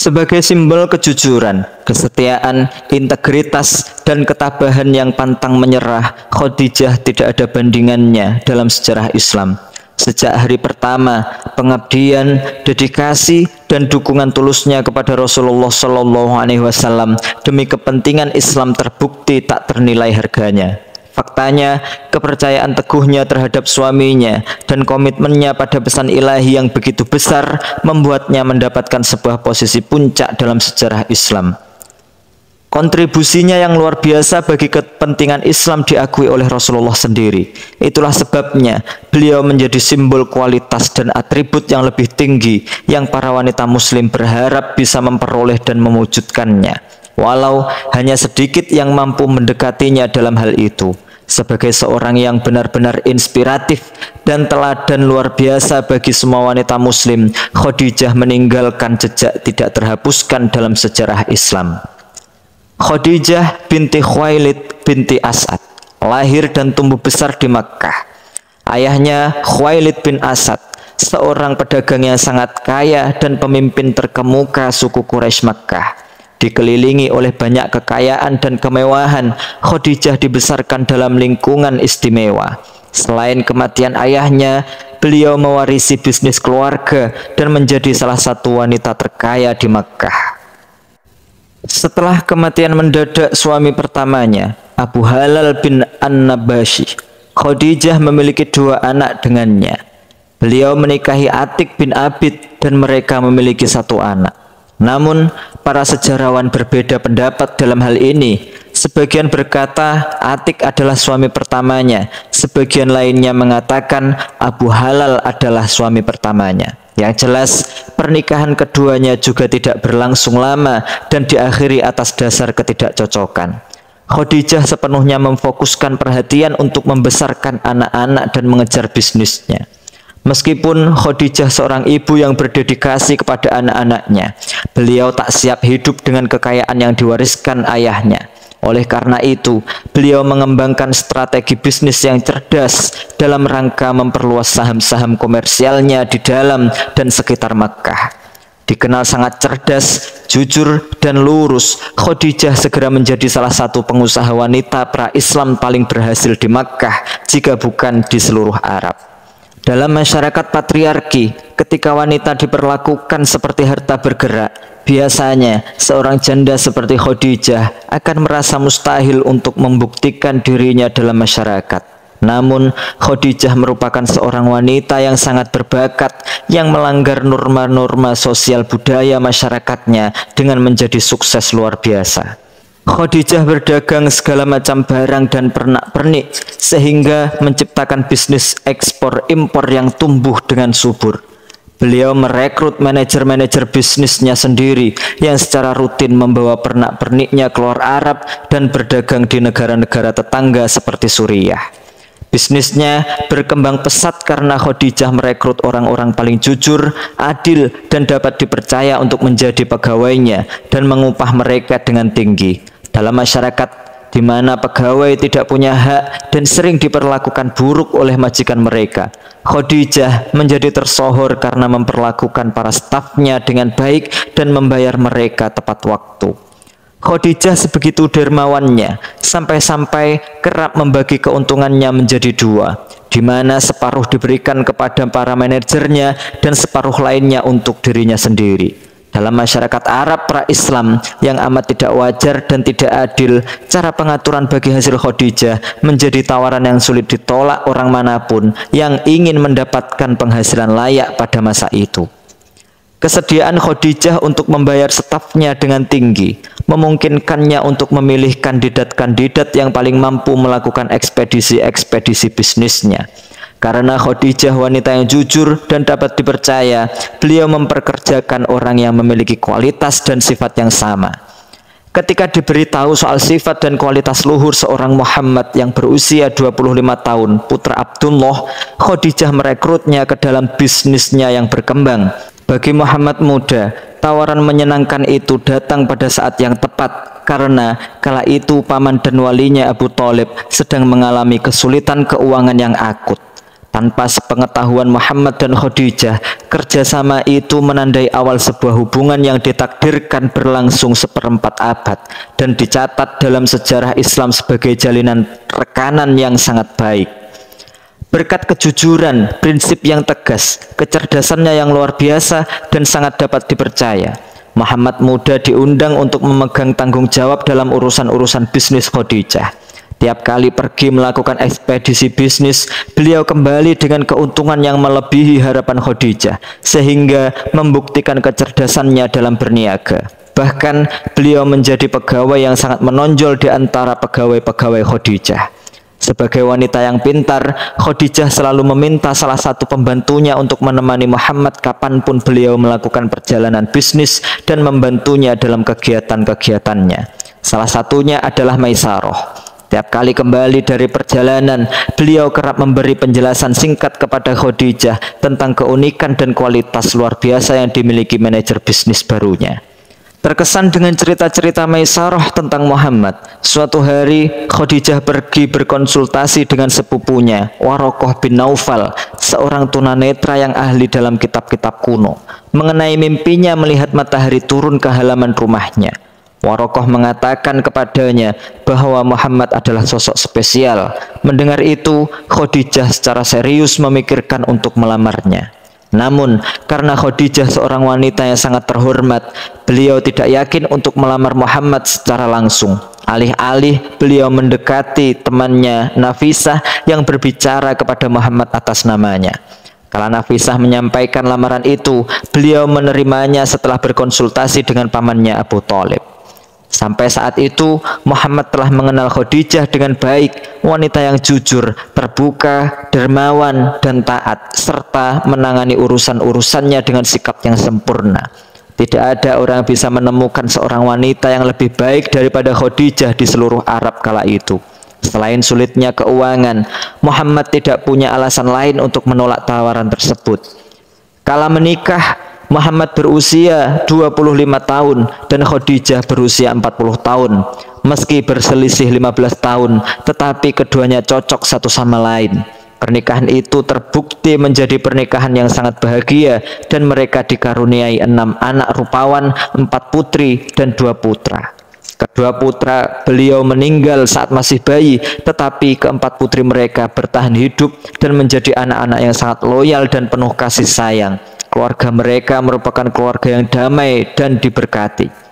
Sebagai simbol kejujuran, kesetiaan, integritas, dan ketabahan yang pantang menyerah, Khadijah tidak ada bandingannya dalam sejarah Islam. Sejak hari pertama, pengabdian, dedikasi, dan dukungan tulusnya kepada Rasulullah SAW demi kepentingan Islam terbukti tak ternilai harganya. Faktanya, kepercayaan teguhnya terhadap suaminya dan komitmennya pada pesan ilahi yang begitu besar membuatnya mendapatkan sebuah posisi puncak dalam sejarah Islam. Kontribusinya yang luar biasa bagi kepentingan Islam diakui oleh Rasulullah sendiri. Itulah sebabnya beliau menjadi simbol kualitas dan atribut yang lebih tinggi yang para wanita muslim berharap bisa memperoleh dan mewujudkannya, walau hanya sedikit yang mampu mendekatinya dalam hal itu. Sebagai seorang yang benar-benar inspiratif dan teladan luar biasa bagi semua wanita muslim, Khadijah meninggalkan jejak tidak terhapuskan dalam sejarah Islam. Khadijah binti Khuwailid binti Asad lahir dan tumbuh besar di Makkah. Ayahnya Khuwailid bin Asad, seorang pedagang yang sangat kaya dan pemimpin terkemuka suku Quraisy Makkah. Dikelilingi oleh banyak kekayaan dan kemewahan, Khadijah dibesarkan dalam lingkungan istimewa. Selain kematian ayahnya, beliau mewarisi bisnis keluarga dan menjadi salah satu wanita terkaya di Makkah. Setelah kematian mendadak suami pertamanya, Abu Halal bin An-Nabashi, Khadijah memiliki 2 anak dengannya. Beliau menikahi Atik bin Abid dan mereka memiliki 1 anak. Namun, para sejarawan berbeda pendapat dalam hal ini. Sebagian berkata Atik adalah suami pertamanya, sebagian lainnya mengatakan Abu Halal adalah suami pertamanya. Yang jelas, pernikahan keduanya juga tidak berlangsung lama dan diakhiri atas dasar ketidakcocokan. Khadijah sepenuhnya memfokuskan perhatian untuk membesarkan anak-anak dan mengejar bisnisnya. Meskipun Khadijah seorang ibu yang berdedikasi kepada anak-anaknya, beliau tak siap hidup dengan kekayaan yang diwariskan ayahnya. Oleh karena itu, beliau mengembangkan strategi bisnis yang cerdas dalam rangka memperluas saham-saham komersialnya di dalam dan sekitar Makkah. Dikenal sangat cerdas, jujur, dan lurus, Khadijah segera menjadi salah satu pengusaha wanita pra-Islam paling berhasil di Makkah, jika bukan di seluruh Arab. Dalam masyarakat patriarki, ketika wanita diperlakukan seperti harta bergerak, biasanya seorang janda seperti Khadijah akan merasa mustahil untuk membuktikan dirinya dalam masyarakat. Namun, Khadijah merupakan seorang wanita yang sangat berbakat yang melanggar norma-norma sosial budaya masyarakatnya dengan menjadi sukses luar biasa. Khadijah berdagang segala macam barang dan pernak-pernik sehingga menciptakan bisnis ekspor impor yang tumbuh dengan subur. Beliau merekrut manajer-manajer bisnisnya sendiri yang secara rutin membawa pernak-perniknya keluar Arab dan berdagang di negara-negara tetangga seperti Suriah. Bisnisnya berkembang pesat karena Khadijah merekrut orang-orang paling jujur, adil, dan dapat dipercaya untuk menjadi pegawainya dan mengupah mereka dengan tinggi. Dalam masyarakat di mana pegawai tidak punya hak dan sering diperlakukan buruk oleh majikan mereka, Khadijah menjadi tersohor karena memperlakukan para stafnya dengan baik dan membayar mereka tepat waktu. Khadijah sebegitu dermawannya sampai-sampai kerap membagi keuntungannya menjadi 2, di mana separuh diberikan kepada para manajernya dan separuh lainnya untuk dirinya sendiri. Dalam masyarakat Arab pra-Islam yang amat tidak wajar dan tidak adil, cara pengaturan bagi hasil Khadijah menjadi tawaran yang sulit ditolak orang manapun yang ingin mendapatkan penghasilan layak pada masa itu. Kesediaan Khadijah untuk membayar stafnya dengan tinggi memungkinkannya untuk memilih kandidat-kandidat yang paling mampu melakukan ekspedisi-ekspedisi bisnisnya. Karena Khadijah wanita yang jujur dan dapat dipercaya, beliau memperkerjakan orang yang memiliki kualitas dan sifat yang sama. Ketika diberitahu soal sifat dan kualitas luhur seorang Muhammad yang berusia 25 tahun, putra Abdullah, Khadijah merekrutnya ke dalam bisnisnya yang berkembang. Bagi Muhammad muda, tawaran menyenangkan itu datang pada saat yang tepat, karena kala itu paman dan walinya Abu Thalib sedang mengalami kesulitan keuangan yang akut. Tanpa sepengetahuan Muhammad dan Khadijah, Kerjasama itu menandai awal sebuah hubungan yang ditakdirkan berlangsung seperempat abad dan dicatat dalam sejarah Islam sebagai jalinan rekanan yang sangat baik. Berkat kejujuran, prinsip yang tegas, kecerdasannya yang luar biasa dan sangat dapat dipercaya, Muhammad muda diundang untuk memegang tanggung jawab dalam urusan-urusan bisnis Khadijah. Tiap kali pergi melakukan ekspedisi bisnis, beliau kembali dengan keuntungan yang melebihi harapan Khadijah, sehingga membuktikan kecerdasannya dalam berniaga. Bahkan beliau menjadi pegawai yang sangat menonjol di antara pegawai-pegawai Khadijah. Sebagai wanita yang pintar, Khadijah selalu meminta salah satu pembantunya untuk menemani Muhammad kapanpun beliau melakukan perjalanan bisnis dan membantunya dalam kegiatan-kegiatannya. Salah satunya adalah Maisarah. Tiap kali kembali dari perjalanan, beliau kerap memberi penjelasan singkat kepada Khadijah tentang keunikan dan kualitas luar biasa yang dimiliki manajer bisnis barunya. Terkesan dengan cerita-cerita Maisarah tentang Muhammad, suatu hari Khadijah pergi berkonsultasi dengan sepupunya, Warokoh bin Naufal, seorang tunanetra yang ahli dalam kitab-kitab kuno, mengenai mimpinya melihat matahari turun ke halaman rumahnya. Warokoh mengatakan kepadanya bahwa Muhammad adalah sosok spesial. Mendengar itu, Khadijah secara serius memikirkan untuk melamarnya. Namun, karena Khadijah seorang wanita yang sangat terhormat, beliau tidak yakin untuk melamar Muhammad secara langsung. Alih-alih beliau mendekati temannya Nafisah yang berbicara kepada Muhammad atas namanya. Kala Nafisah menyampaikan lamaran itu, beliau menerimanya setelah berkonsultasi dengan pamannya Abu Thalib. Sampai saat itu, Muhammad telah mengenal Khadijah dengan baik, wanita yang jujur, terbuka, dermawan, dan taat, serta menangani urusan-urusannya dengan sikap yang sempurna. Tidak ada orang yang bisa menemukan seorang wanita yang lebih baik daripada Khadijah di seluruh Arab kala itu. Selain sulitnya keuangan, Muhammad tidak punya alasan lain untuk menolak tawaran tersebut. Kala menikah, Muhammad berusia 25 tahun dan Khadijah berusia 40 tahun. Meski berselisih 15 tahun, tetapi keduanya cocok satu sama lain. Pernikahan itu terbukti menjadi pernikahan yang sangat bahagia dan mereka dikaruniai 6 anak rupawan, 4 putri dan 2 putra. Kedua putra beliau meninggal saat masih bayi, tetapi keempat putri mereka bertahan hidup dan menjadi anak-anak yang sangat loyal dan penuh kasih sayang. Keluarga mereka merupakan keluarga yang damai dan diberkati.